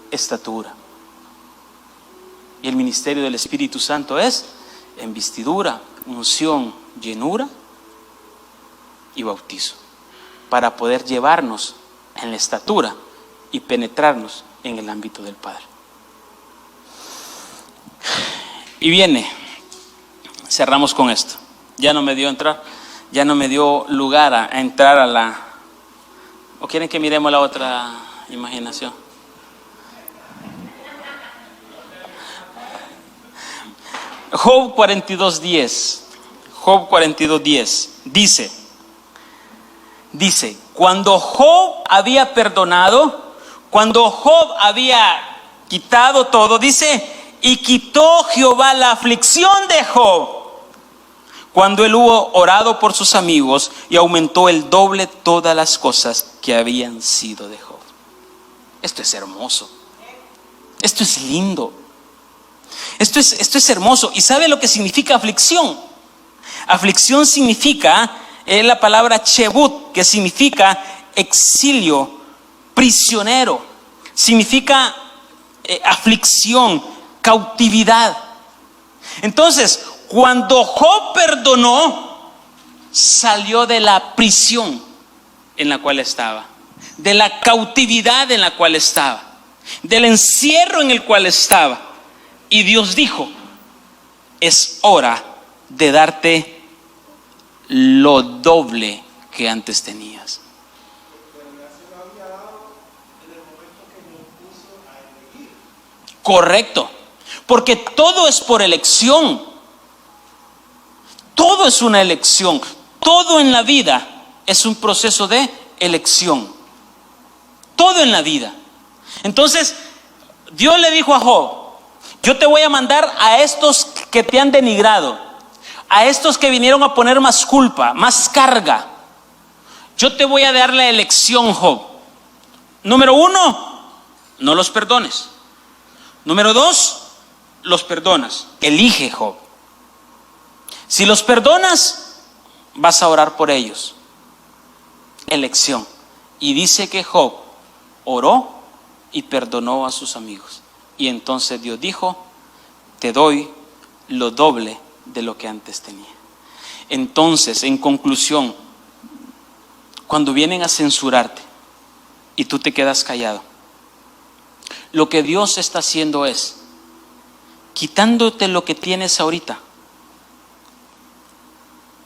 S1: estatura. Y el ministerio del Espíritu Santo es investidura, unción, llenura y bautizo, para poder llevarnos en la estatura y penetrarnos en el ámbito del Padre. Y viene, cerramos con esto. Ya no me dio lugar a entrar a la... ¿O quieren que miremos la otra imaginación? Job 42:10. Job 42:10 dice, cuando Job había perdonado, cuando Job había quitado todo, dice, y quitó Jehová la aflicción de Job, cuando él hubo orado por sus amigos, y aumentó el doble todas las cosas que habían sido de Job. Esto es hermoso. Esto es lindo. Esto es hermoso. ¿Y sabe lo que significa aflicción? Aflicción significa la palabra chebut, que significa exilio, prisionero. Significa aflicción, cautividad. Entonces, cuando Job perdonó, salió de la prisión en la cual estaba, de la cautividad en la cual estaba, del encierro en el cual estaba. Y Dios dijo, es hora de darte lo doble que antes tenías. Correcto, porque todo es por elección. Todo es una elección. Todo en la vida es un proceso de elección. Todo en la vida. Entonces, Dios le dijo a Job, yo te voy a mandar a estos que te han denigrado, a estos que vinieron a poner más culpa, más carga. Yo te voy a dar la elección, Job. Número 1, no los perdones. Número 2, los perdonas. Elige, Job. Si los perdonas, vas a orar por ellos. Elección. Y dice que Job oró y perdonó a sus amigos. Y entonces Dios dijo: te doy lo doble de lo que antes tenía. Entonces, en conclusión, cuando vienen a censurarte y tú te quedas callado, lo que Dios está haciendo es quitándote lo que tienes ahorita,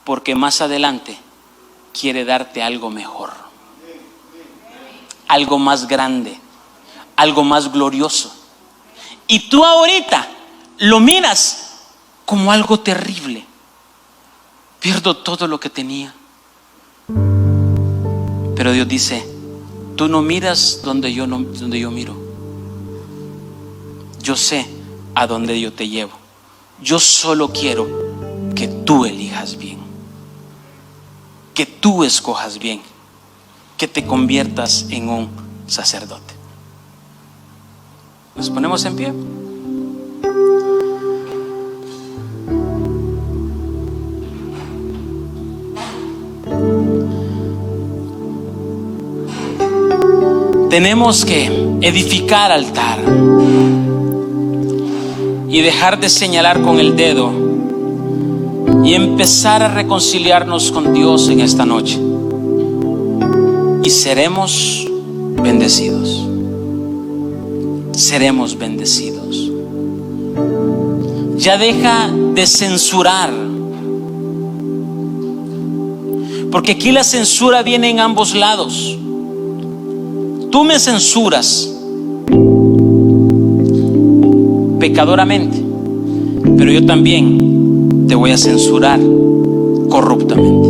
S1: porque más adelante quiere darte algo mejor, algo más grande, algo más glorioso. Y tú ahorita lo miras como algo terrible. Pierdo todo lo que tenía. Pero Dios dice: tú no miras donde yo miro. Yo sé a dónde yo te llevo. Yo solo quiero que tú elijas bien, que tú escojas bien, que te conviertas en un sacerdote. Nos ponemos en pie. Tenemos que edificar altar y dejar de señalar con el dedo y empezar a reconciliarnos con Dios en esta noche, y seremos bendecidos. Seremos bendecidos. Ya deja de censurar, porque aquí la censura viene en ambos lados. Tú me censuras pecadoramente, pero yo también te voy a censurar corruptamente.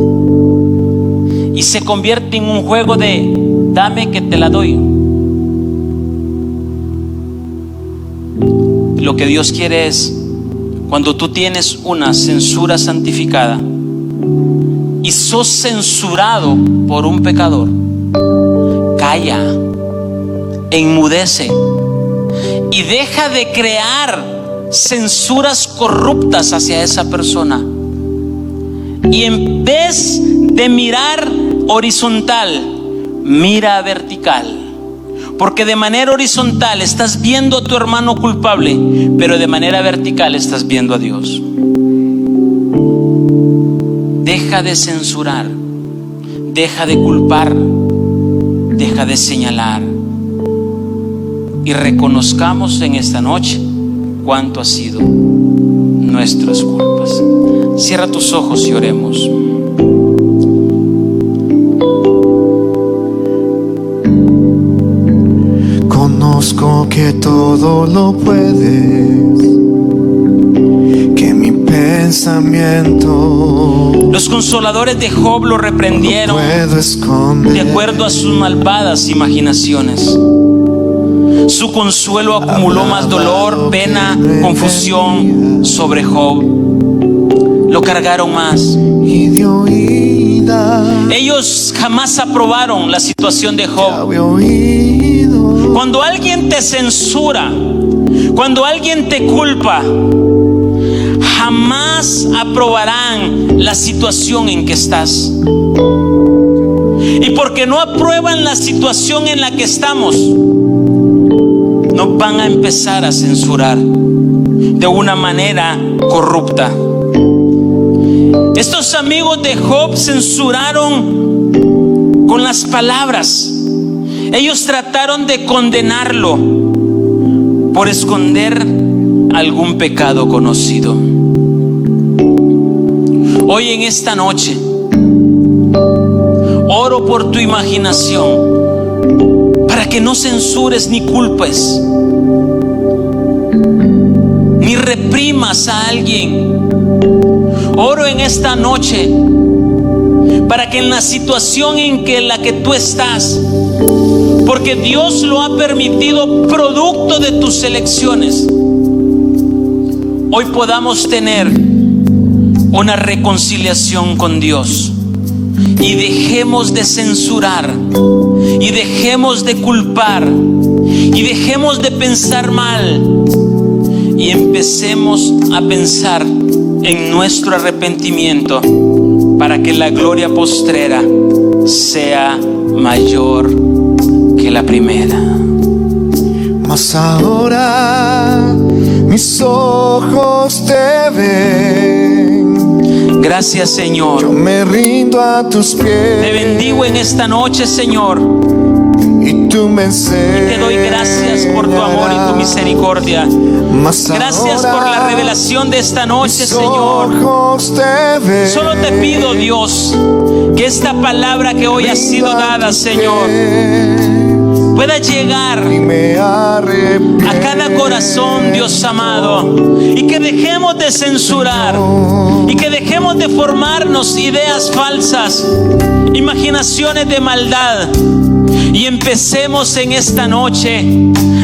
S1: Y se convierte en un juego de dame que te la doy. Lo que Dios quiere es, cuando tú tienes una censura santificada y sos censurado por un pecador, calla, enmudece y deja de crear censuras corruptas hacia esa persona. Y en vez de mirar horizontal, mira vertical. Porque de manera horizontal estás viendo a tu hermano culpable, pero de manera vertical estás viendo a Dios. Deja de censurar, deja de culpar, deja de señalar, y reconozcamos en esta noche cuánto ha sido nuestras culpas. Cierra tus ojos y oremos.
S3: Conozco que todo lo puedes, que mi pensamiento.
S1: Los consoladores de Job lo reprendieron de acuerdo a sus malvadas imaginaciones. Su consuelo acumuló más dolor, pena, confusión sobre Job. Lo cargaron más. Ellos jamás aprobaron la situación de Job. Cuando alguien te censura, cuando alguien te culpa, jamás aprobarán la situación en que estás. Y porque no aprueban la situación en la que estamos, nos van a empezar a censurar de una manera corrupta. Estos amigos de Job censuraron con las palabras. Ellos trataron de condenarlo por esconder algún pecado conocido. Hoy en esta noche oro por tu imaginación, para que no censures ni culpes, ni reprimas a alguien. Oro en esta noche para que en la situación en la que tú estás, porque Dios lo ha permitido producto de tus elecciones, hoy podamos tener una reconciliación con Dios. Y dejemos de censurar, y dejemos de culpar, y dejemos de pensar mal, y empecemos a pensar en nuestro arrepentimiento, para que la gloria postrera sea mayor que la primera.
S3: Mas ahora mis ojos te ven.
S1: Gracias, Señor.
S3: Yo me rindo a tus pies.
S1: Te bendigo en esta noche, Señor.
S3: Y tú me enseñarás.
S1: Te doy gracias por tu amor y tu misericordia. Gracias por la revelación de esta noche, Señor. Solo te pido, Dios, que esta palabra que hoy ha sido dada, Señor, pueda llegar a cada corazón, Dios amado, y que dejemos de censurar y que dejemos de formarnos ideas falsas, imaginaciones de maldad, y empecemos en esta noche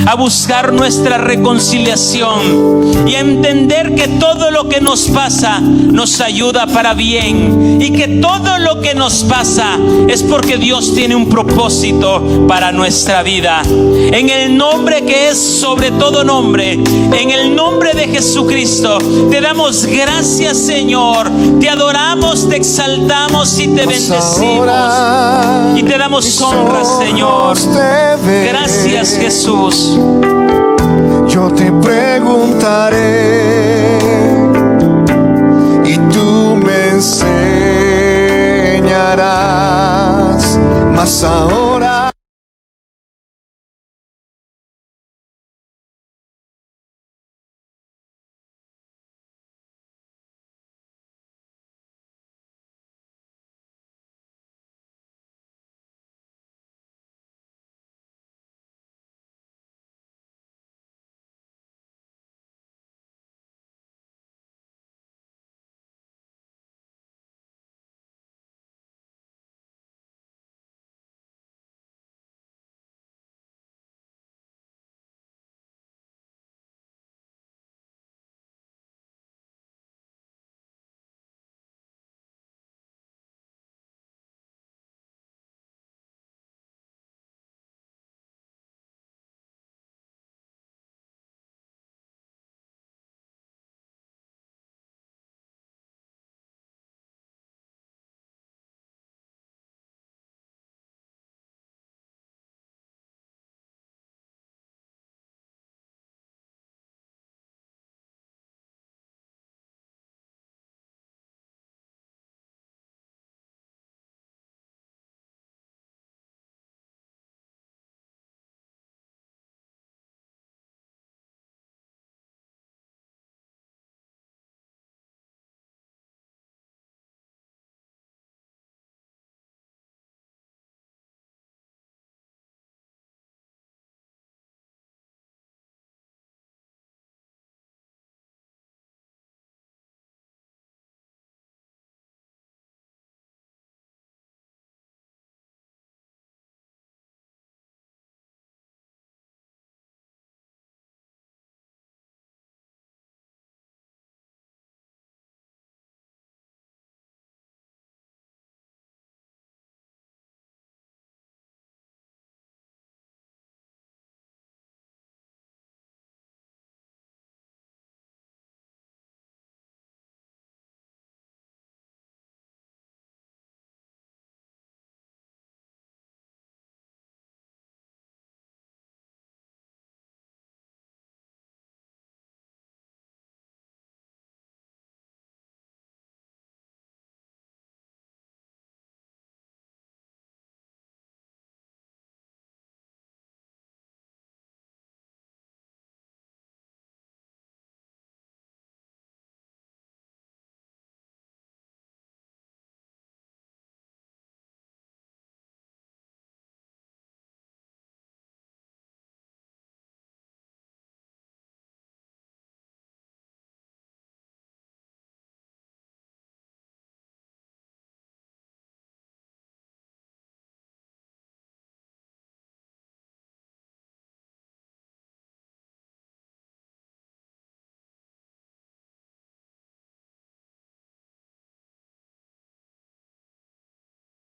S1: a buscar nuestra reconciliación y a entender que todo lo que nos pasa nos ayuda para bien, y que todo lo que nos pasa es porque Dios tiene un propósito para nuestra vida. En el nombre que es sobre todo nombre, en el nombre de Jesucristo, te damos gracias, Señor. Te adoramos, te exaltamos y te bendecimos y te damos honra, Señor. Gracias, Jesús.
S3: Yo te preguntaré y tú me enseñarás. Mas ahora